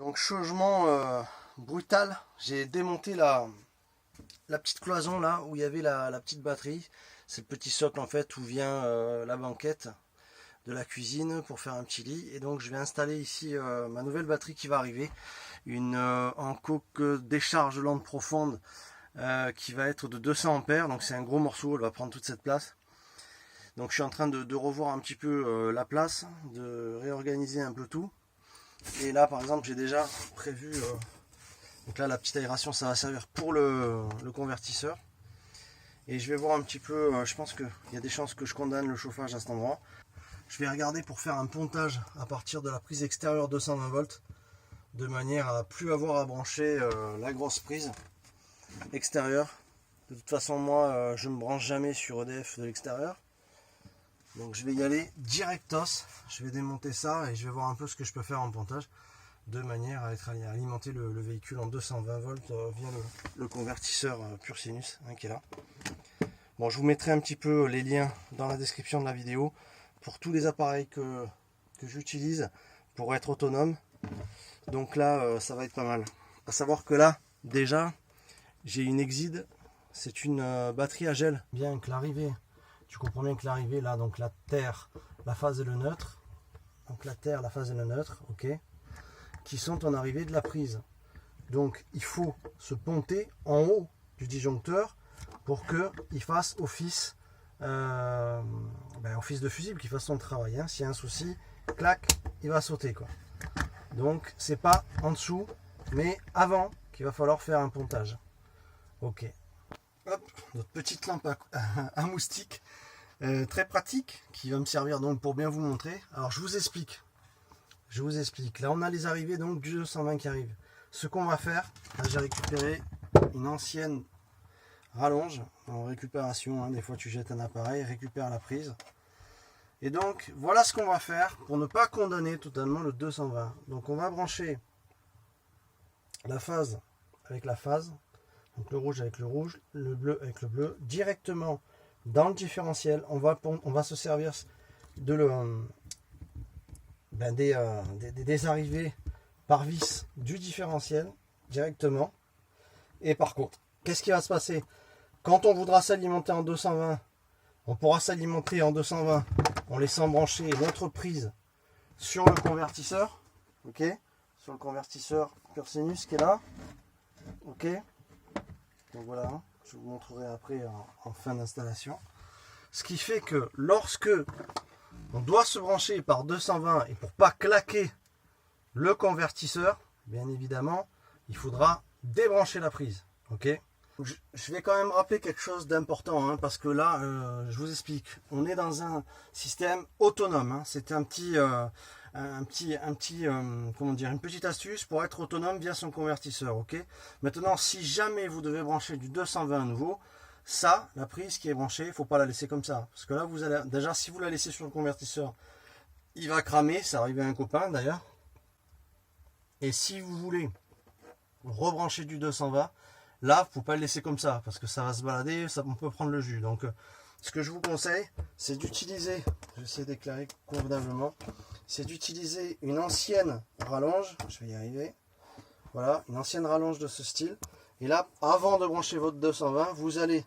Donc changement brutal, j'ai démonté la petite cloison là où il y avait la petite batterie. C'est le petit socle en fait où vient la banquette de la cuisine pour faire un petit lit. Et donc je vais installer ici ma nouvelle batterie qui va arriver. Une en coque décharge lente profonde qui va être de 200 ampères. Donc c'est un gros morceau, elle va prendre toute cette place. Donc je suis en train de revoir un petit peu la place, de réorganiser un peu tout. Et là par exemple j'ai déjà prévu, donc là la petite aération ça va servir pour le convertisseur. Et je vais voir un petit peu, je pense qu'il y a des chances que je condamne le chauffage à cet endroit. Je vais regarder pour faire un pontage à partir de la prise extérieure 220 volts. De manière à plus avoir à brancher la grosse prise extérieure. De toute façon moi je ne me branche jamais sur EDF de l'extérieur. Donc je vais y aller directos, je vais démonter ça et je vais voir un peu ce que je peux faire en pontage de manière à alimenter le véhicule en 220 volts via le convertisseur pur sinus qui est là. Bon, je vous mettrai un petit peu les liens dans la description de la vidéo pour tous les appareils que j'utilise pour être autonome. Donc là ça va être pas mal. À savoir que là déjà j'ai une Exide, c'est une batterie à gel. Bien que l'arrivée, tu comprends bien que l'arrivée là, donc la terre, la phase et le neutre, donc la terre, la phase et le neutre, ok, qui sont en arrivée de la prise. Donc il faut se ponter en haut du disjoncteur pour qu'il fasse office, office de fusible, qu'il fasse son travail. Hein. S'il y a un souci, clac, il va sauter quoi. Donc c'est pas en dessous, mais avant qu'il va falloir faire un pontage. Ok. Hop, notre petite lampe à moustique. Très pratique qui va me servir donc pour bien vous montrer. Alors je vous explique. Là on a les arrivées donc du 220 qui arrive. Ce qu'on va faire, là j'ai récupéré une ancienne rallonge en récupération. Hein, des fois tu jettes un appareil, récupère la prise. Et donc voilà ce qu'on va faire pour ne pas condamner totalement le 220. Donc on va brancher la phase avec la phase. Donc le rouge avec le rouge, le bleu avec le bleu, directement dans le différentiel. On va se servir des arrivées par vis du différentiel directement. Et par contre, qu'est-ce qui va se passer? Quand on voudra s'alimenter en 220, on pourra s'alimenter en 220 en laissant brancher notre prise sur le convertisseur. Ok, sur le convertisseur pur sinus qui est là. Ok. Donc voilà, je vous montrerai après en fin d'installation. Ce qui fait que lorsque on doit se brancher par 220 et pour pas claquer le convertisseur, bien évidemment, il faudra débrancher la prise. Ok. Je vais quand même rappeler quelque chose d'important hein, parce que là, je vous explique, on est dans un système autonome. Hein. C'est une petite astuce pour être autonome via son convertisseur. Ok. Maintenant, si jamais vous devez brancher du 220 à nouveau, ça, la prise qui est branchée, il ne faut pas la laisser comme ça. Parce que là, vous allez déjà, si vous la laissez sur le convertisseur, il va cramer. Ça arrive à un copain d'ailleurs. Et si vous voulez rebrancher du 220, là, il ne faut pas le laisser comme ça parce que ça va se balader, on peut prendre le jus. Donc, ce que je vous conseille, c'est d'utiliser, je vais essayer d'éclairer convenablement, c'est d'utiliser une ancienne rallonge. Je vais y arriver. Voilà, une ancienne rallonge de ce style. Et là, avant de brancher votre 220, vous allez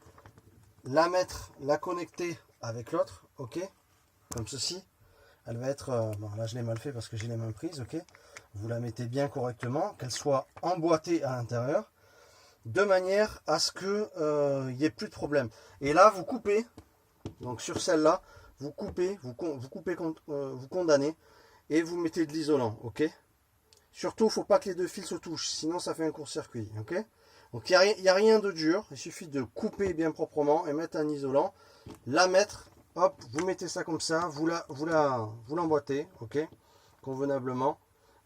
la connecter avec l'autre, ok, comme ceci. Elle va être, bon là je l'ai mal fait parce que j'ai les mains prises, ok. Vous la mettez bien correctement, qu'elle soit emboîtée à l'intérieur, de manière à ce que il n'y ait plus de problème. Et là, vous coupez, donc sur celle-là, vous coupez, vous condamnez et vous mettez de l'isolant, ok. Surtout, il ne faut pas que les deux fils se touchent, sinon ça fait un court-circuit, ok. Donc il n'y a rien de dur, il suffit de couper bien proprement et mettre un isolant, la mettre, hop, vous mettez ça comme ça, vous l'emboîtez, ok, convenablement.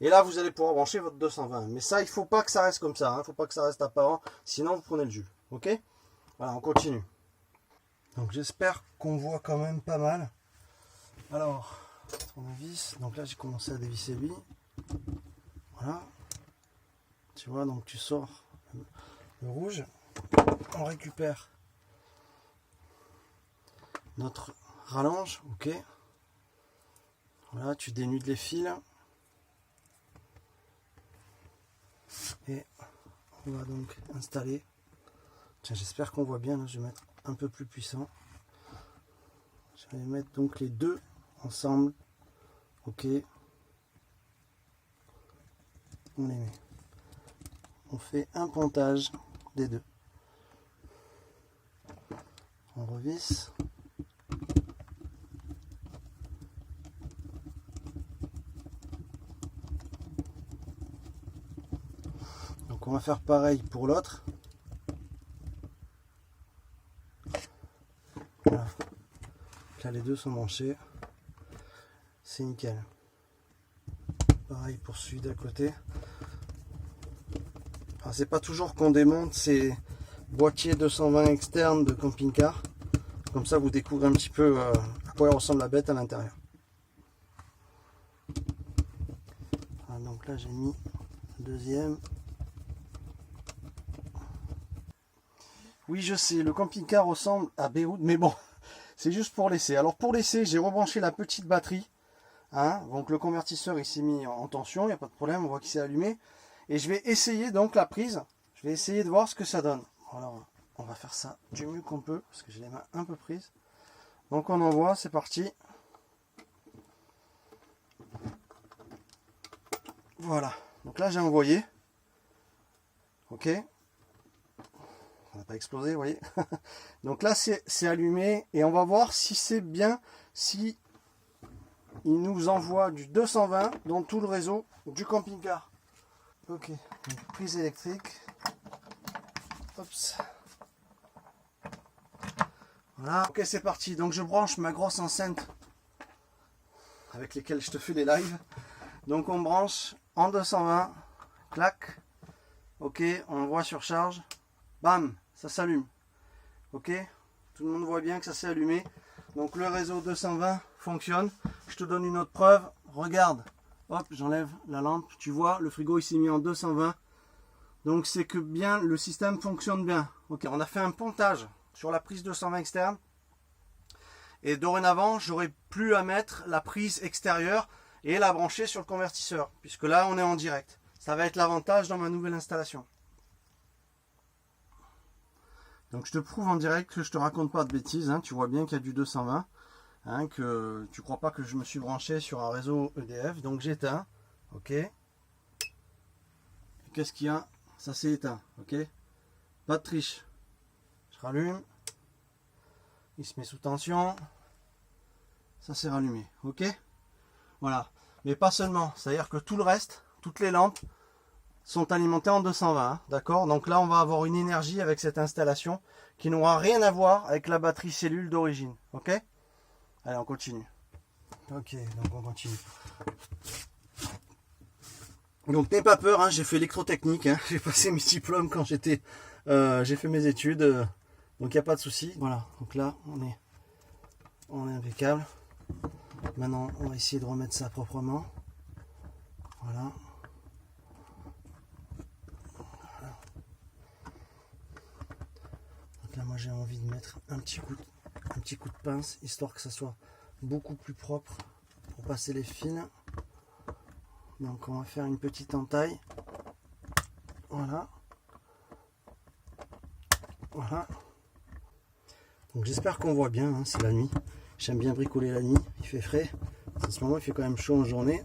Et là, vous allez pouvoir brancher votre 220. Mais ça, il ne faut pas que ça reste comme ça, il ne faut pas que ça reste apparent, sinon vous prenez le jus, ok. Voilà, on continue. Donc j'espère qu'on voit quand même pas mal. Alors, tournevis, donc là j'ai commencé à dévisser lui. Voilà. Tu vois, donc tu sors le rouge, on récupère notre rallonge, ok. Voilà, tu dénudes les fils. Et on va donc installer. Tiens, j'espère qu'on voit bien. Là, je vais mettre un peu plus puissant. Je vais mettre donc les deux ensemble. Ok. On les met. On fait un pontage des deux. On revisse. Donc on va faire pareil pour l'autre. Voilà. Là les deux sont branchés. C'est nickel. Pareil pour celui d'à côté. Alors c'est pas toujours qu'on démonte ces boîtiers 220 externes de camping-car. Comme ça vous découvrez un petit peu à quoi ressemble la bête à l'intérieur. Donc là j'ai mis le deuxième. Oui je sais, le camping-car ressemble à Beyrouth, mais bon, c'est juste pour l'essai. Alors pour l'essai, j'ai rebranché la petite batterie. Hein, donc le convertisseur il s'est mis en tension, il n'y a pas de problème, on voit qu'il s'est allumé. Et je vais essayer donc la prise, je vais essayer de voir ce que ça donne. Alors on va faire ça du mieux qu'on peut, parce que j'ai les mains un peu prises. Donc on envoie, c'est parti. Voilà, donc là j'ai envoyé. Ok. Ça n'a pas explosé, vous voyez. Donc là c'est allumé, et on va voir si c'est bien, si il nous envoie du 220 dans tout le réseau du camping-car. Ok, donc prise électrique. Oups. Voilà, ok c'est parti. Donc je branche ma grosse enceinte avec lesquelles je te fais les lives. Donc on branche en 220, clac. Ok, on voit sur charge. Bam, ça s'allume. Ok, tout le monde voit bien que ça s'est allumé. Donc le réseau 220 fonctionne. Je te donne une autre preuve. Regarde. Hop, j'enlève la lampe. Tu vois, le frigo il s'est mis en 220. Donc c'est que bien le système fonctionne bien. Ok, on a fait un pontage sur la prise 220 externe. Et dorénavant, j'aurai plus à mettre la prise extérieure et la brancher sur le convertisseur. Puisque là, on est en direct. Ça va être l'avantage dans ma nouvelle installation. Donc je te prouve en direct que je te raconte pas de bêtises. Hein. Tu vois bien qu'il y a du 220. Hein, que tu crois pas que je me suis branché sur un réseau EDF. Donc j'éteins. Ok. Qu'est-ce qu'il y a? Ça s'est éteint. Ok. Pas de triche. Je rallume. Il se met sous tension. Ça s'est rallumé. Ok. Voilà. Mais pas seulement. C'est-à-dire que tout le reste, toutes les lampes sont alimentées en 220. Hein, d'accord. Donc là, on va avoir une énergie avec cette installation qui n'aura rien à voir avec la batterie cellule d'origine. Ok. Allez, on continue. Ok, donc on continue. Donc n'aie pas peur, hein, j'ai fait électrotechnique, hein, j'ai passé mes diplômes quand j'ai fait mes études, donc il n'y a pas de souci. Voilà, donc là on est impeccable. Maintenant on va essayer de remettre ça proprement. Voilà. Donc là moi j'ai envie de mettre un petit coup de pince, histoire que ça soit beaucoup plus propre pour passer les fils. Donc on va faire une petite entaille. Voilà. Voilà. Donc j'espère qu'on voit bien, hein, c'est la nuit. J'aime bien bricoler la nuit, il fait frais. En ce moment il fait quand même chaud en journée.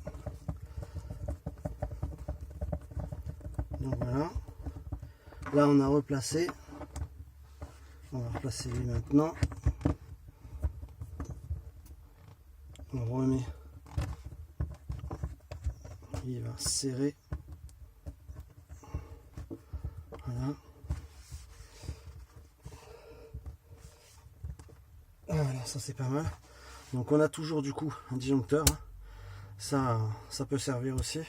Donc voilà. Là on a replacé. On va replacer lui maintenant. On remet. Il va serrer. Voilà. Voilà, ça c'est pas mal. Donc on a toujours du coup un disjoncteur. Ça peut servir aussi.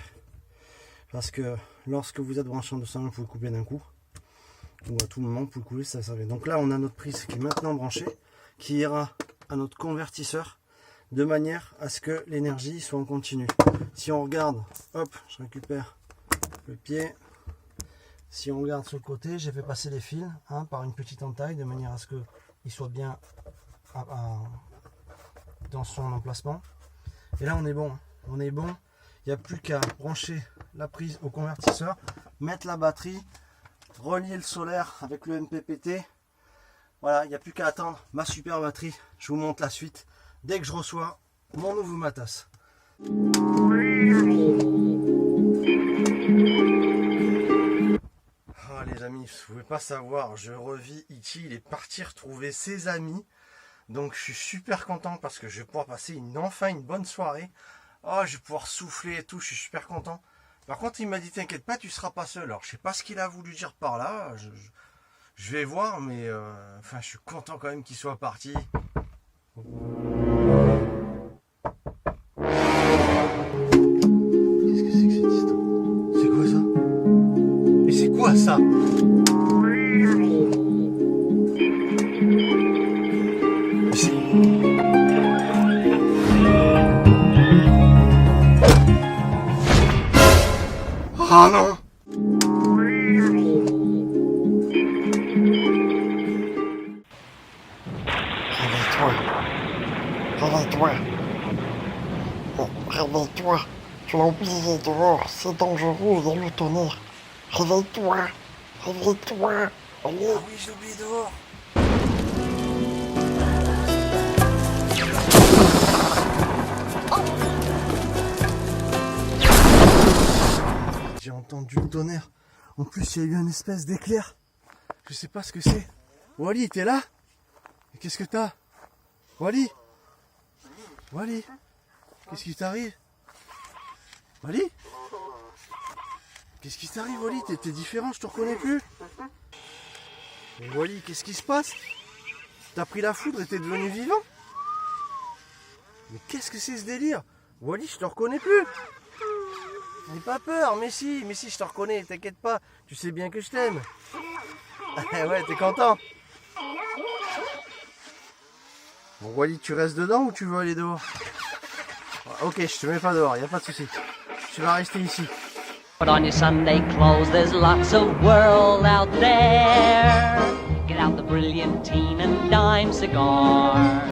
Parce que lorsque vous êtes branché en 220, vous pouvez couper d'un coup. Ou à tout moment, vous pouvez couper, ça servait. Donc là, on a notre prise qui est maintenant branchée, qui ira à notre convertisseur, de manière à ce que l'énergie soit en continu. Si on regarde, hop, je récupère le pied. Si on regarde sur le côté, j'ai fait passer les fils hein, par une petite entaille, de manière à ce qu'il soit bien dans son emplacement. Et là, on est bon. On est bon. Il n'y a plus qu'à brancher la prise au convertisseur. mettre la batterie, relier le solaire avec le MPPT. Voilà, il n'y a plus qu'à attendre ma super batterie. Je vous montre la suite dès que je reçois mon nouveau matos. Oh les amis, vous ne pouvez pas savoir, je revis Ichi, il est parti retrouver ses amis. Donc je suis super content parce que je vais pouvoir passer enfin une bonne soirée. Oh, je vais pouvoir souffler et tout, je suis super content. Par contre, il m'a dit, t'inquiète pas, tu seras pas seul. Alors, je sais pas ce qu'il a voulu dire par là. Je vais voir, mais enfin, je suis content quand même qu'il soit parti. Qu'est-ce que c'est que cette histoire? C'est quoi ça? Mais c'est quoi ça? Oh non! Réveille-toi. Réveille-toi. Oh, réveille-toi. Tu l'as oublié dehors. C'est dangereux, il y a le tonnerre. Réveille-toi. Réveille-toi. Allez. Ah oui, j'ai oublié dehors. J'ai entendu le tonnerre. En plus, il y a eu une espèce d'éclair. Je sais pas ce que c'est. Wally, t'es là? Qu'est-ce que t'as? Wally? Wally? Qu'est-ce qui t'arrive? Wally? Qu'est-ce qui t'arrive, Wally? T'es différent, je te reconnais plus. Mais Wally, qu'est-ce qui se passe? T'as pris la foudre et t'es devenu vivant? Mais qu'est-ce que c'est ce délire? Wally, je te reconnais plus. N'aie pas peur, mais si, je te reconnais, t'inquiète pas. Tu sais bien que je t'aime. Ouais, t'es content? Bon, Wally, tu restes dedans ou tu veux aller dehors? Ok, je te mets pas dehors, y a pas de souci. Tu vas rester ici. Put on your Sunday clothes, there's lots of world out there. Get out the brilliantine and dime cigar.